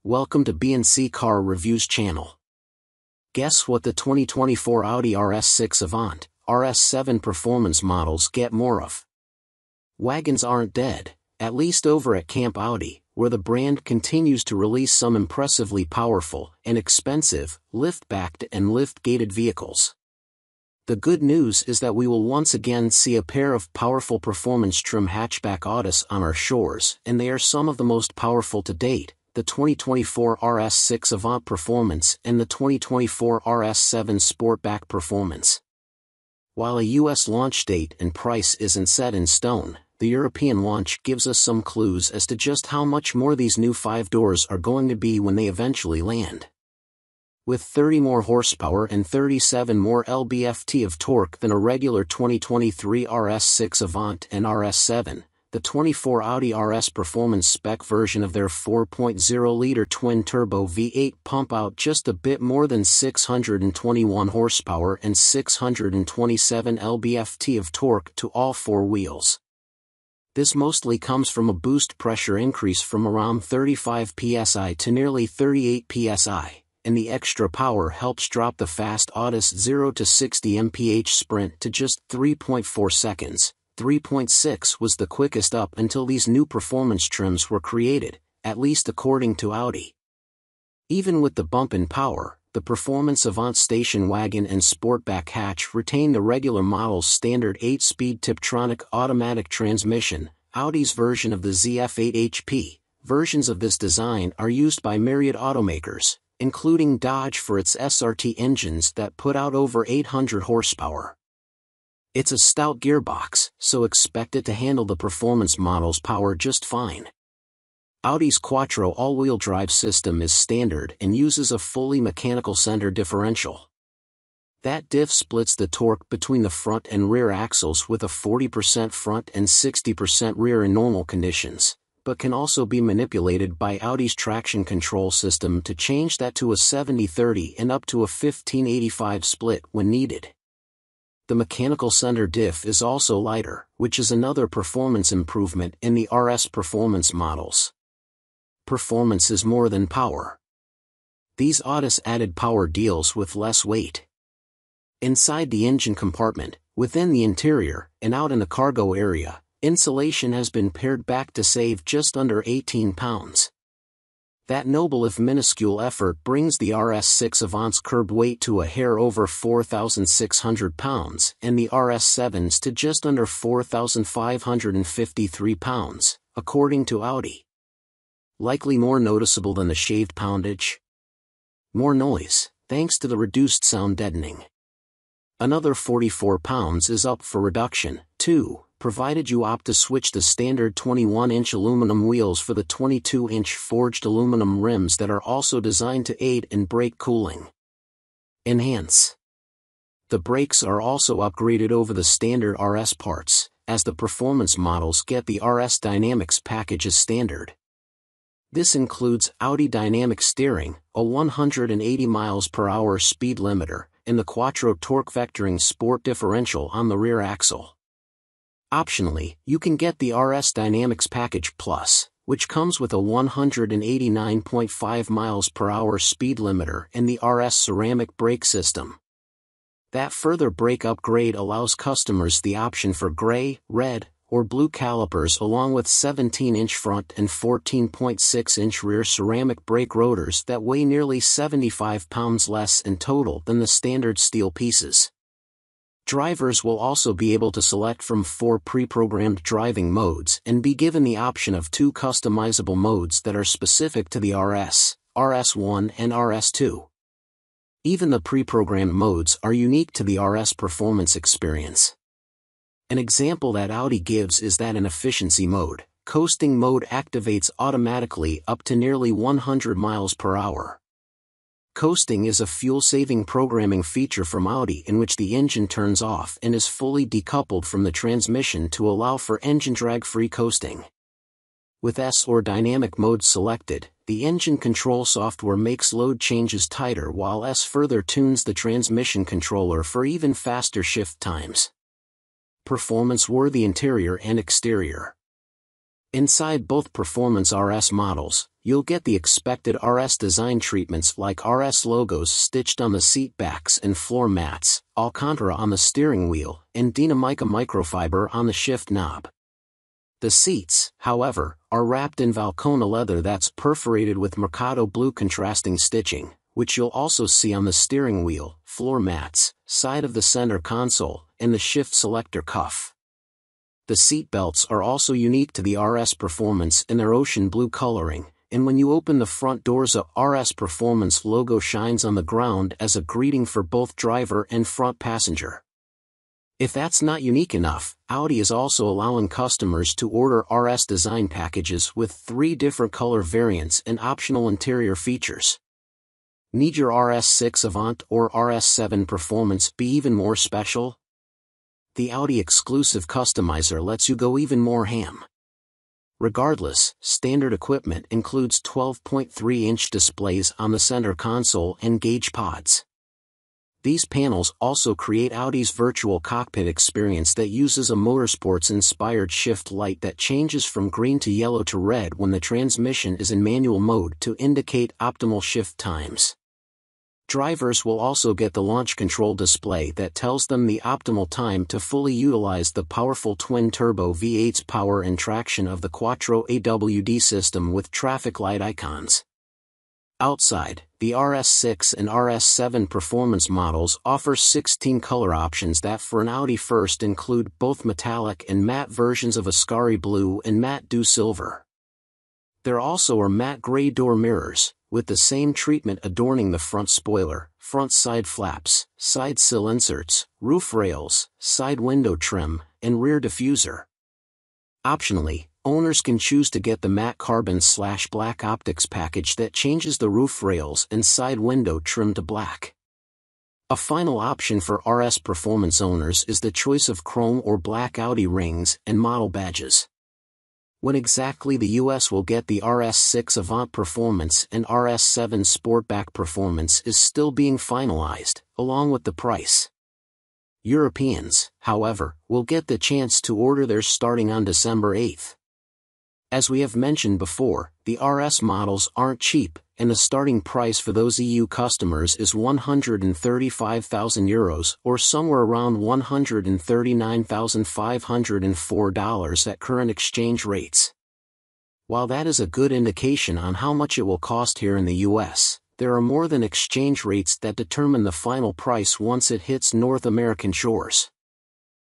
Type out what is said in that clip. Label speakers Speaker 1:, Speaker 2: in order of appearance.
Speaker 1: Welcome to B&C Car Reviews channel. Guess what the 2024 Audi RS6 Avant, RS7 performance models get more of? Wagons aren't dead, at least over at Camp Audi, where the brand continues to release some impressively powerful and expensive lift-backed and lift-gated vehicles. The good news is that we will once again see a pair of powerful performance trim hatchback Audis on our shores, and they are some of the most powerful to date: the 2024 RS6 Avant Performance and the 2024 RS7 Sportback Performance. While a US launch date and price isn't set in stone, the European launch gives us some clues as to just how much more these new 5-doors are going to be when they eventually land. With 30 more horsepower and 37 more lb-ft of torque than a regular 2023 RS6 Avant and RS7, the 24 Audi RS Performance spec version of their 4.0-liter twin-turbo V8 pump out just a bit more than 621 horsepower and 627 lb-ft of torque to all four wheels. This mostly comes from a boost pressure increase from around 35 psi to nearly 38 psi, and the extra power helps drop the fast Audis 0 to 60 mph sprint to just 3.4 seconds. 3.6 was the quickest up until these new performance trims were created, at least according to Audi. Even with the bump in power, the Performance Avant station wagon and Sportback hatch retain the regular model's standard 8-speed Tiptronic automatic transmission, Audi's version of the ZF8 HP. Versions of this design are used by myriad automakers, including Dodge for its SRT engines that put out over 800 horsepower. It's a stout gearbox, so expect it to handle the performance model's power just fine. Audi's Quattro all-wheel drive system is standard and uses a fully mechanical center differential. That diff splits the torque between the front and rear axles with a 40% front and 60% rear in normal conditions, but can also be manipulated by Audi's traction control system to change that to a 70-30 and up to a 15-85 split when needed. The mechanical center diff is also lighter, which is another performance improvement in the RS performance models. Performance is more than power. These Audis added power deals with less weight. Inside the engine compartment, within the interior, and out in the cargo area, insulation has been pared back to save just under 18 pounds. That noble if minuscule effort brings the RS6 Avant's curb weight to a hair over 4,600 pounds and the RS7's to just under 4,553 pounds, according to Audi. Likely more noticeable than the shaved poundage? More noise, thanks to the reduced sound deadening. Another 44 pounds is up for reduction, too, provided you opt to switch the standard 21-inch aluminum wheels for the 22-inch forged aluminum rims that are also designed to aid in brake cooling. Enhance. The brakes are also upgraded over the standard RS parts, as the performance models get the RS Dynamics package as standard. This includes Audi Dynamic Steering, a 180 mph speed limiter, and the Quattro torque vectoring sport differential on the rear axle. Optionally, you can get the RS Dynamics Package Plus, which comes with a 189.5 mph speed limiter and the RS ceramic brake system. That further brake upgrade allows customers the option for gray, red, or blue calipers along with 17-inch front and 14.6-inch rear ceramic brake rotors that weigh nearly 75 pounds less in total than the standard steel pieces. Drivers will also be able to select from 4 pre-programmed driving modes and be given the option of 2 customizable modes that are specific to the RS, RS1 and RS2. Even the pre-programmed modes are unique to the RS performance experience. An example that Audi gives is that in efficiency mode, coasting mode activates automatically up to nearly 100 mph. Coasting is a fuel-saving programming feature from Audi in which the engine turns off and is fully decoupled from the transmission to allow for engine drag-free coasting. With S or dynamic mode selected, the engine control software makes load changes tighter while S further tunes the transmission controller for even faster shift times. Performance-worthy interior and exterior. Inside both Performance RS models, you'll get the expected RS design treatments like RS logos stitched on the seat backs and floor mats, Alcantara on the steering wheel, and Dinamica microfiber on the shift knob. The seats, however, are wrapped in Valcona leather that's perforated with Mercado blue contrasting stitching, which you'll also see on the steering wheel, floor mats, side of the center console, and the shift selector cuff. The seat belts are also unique to the RS Performance in their ocean blue coloring, and when you open the front doors, a RS Performance logo shines on the ground as a greeting for both driver and front passenger. If that's not unique enough, Audi is also allowing customers to order RS design packages with 3 different color variants and optional interior features. Need your RS6 Avant or RS7 Performance be even more special? The Audi exclusive customizer lets you go even more ham. Regardless, standard equipment includes 12.3-inch displays on the center console and gauge pods. These panels also create Audi's virtual cockpit experience that uses a motorsports-inspired shift light that changes from green to yellow to red when the transmission is in manual mode to indicate optimal shift times. Drivers will also get the launch control display that tells them the optimal time to fully utilize the powerful twin-turbo V8's power and traction of the Quattro AWD system with traffic light icons. Outside, the RS6 and RS7 Performance models offer 16 color options that for an Audi first include both metallic and matte versions of Ascari Blue and Matte Dew Silver. There also are matte gray door mirrors, with the same treatment adorning the front spoiler, front side flaps, side sill inserts, roof rails, side window trim, and rear diffuser. Optionally, owners can choose to get the matte carbon/black optics package that changes the roof rails and side window trim to black. A final option for RS Performance owners is the choice of chrome or black Audi rings and model badges. When exactly the US will get the RS6 Avant Performance and RS7 Sportback Performance is still being finalized, along with the price. Europeans, however, will get the chance to order theirs starting on December 8th. As we have mentioned before, the RS models aren't cheap, and the starting price for those EU customers is €135,000 or somewhere around $139,504 at current exchange rates. While that is a good indication on how much it will cost here in the US, there are more than exchange rates that determine the final price once it hits North American shores.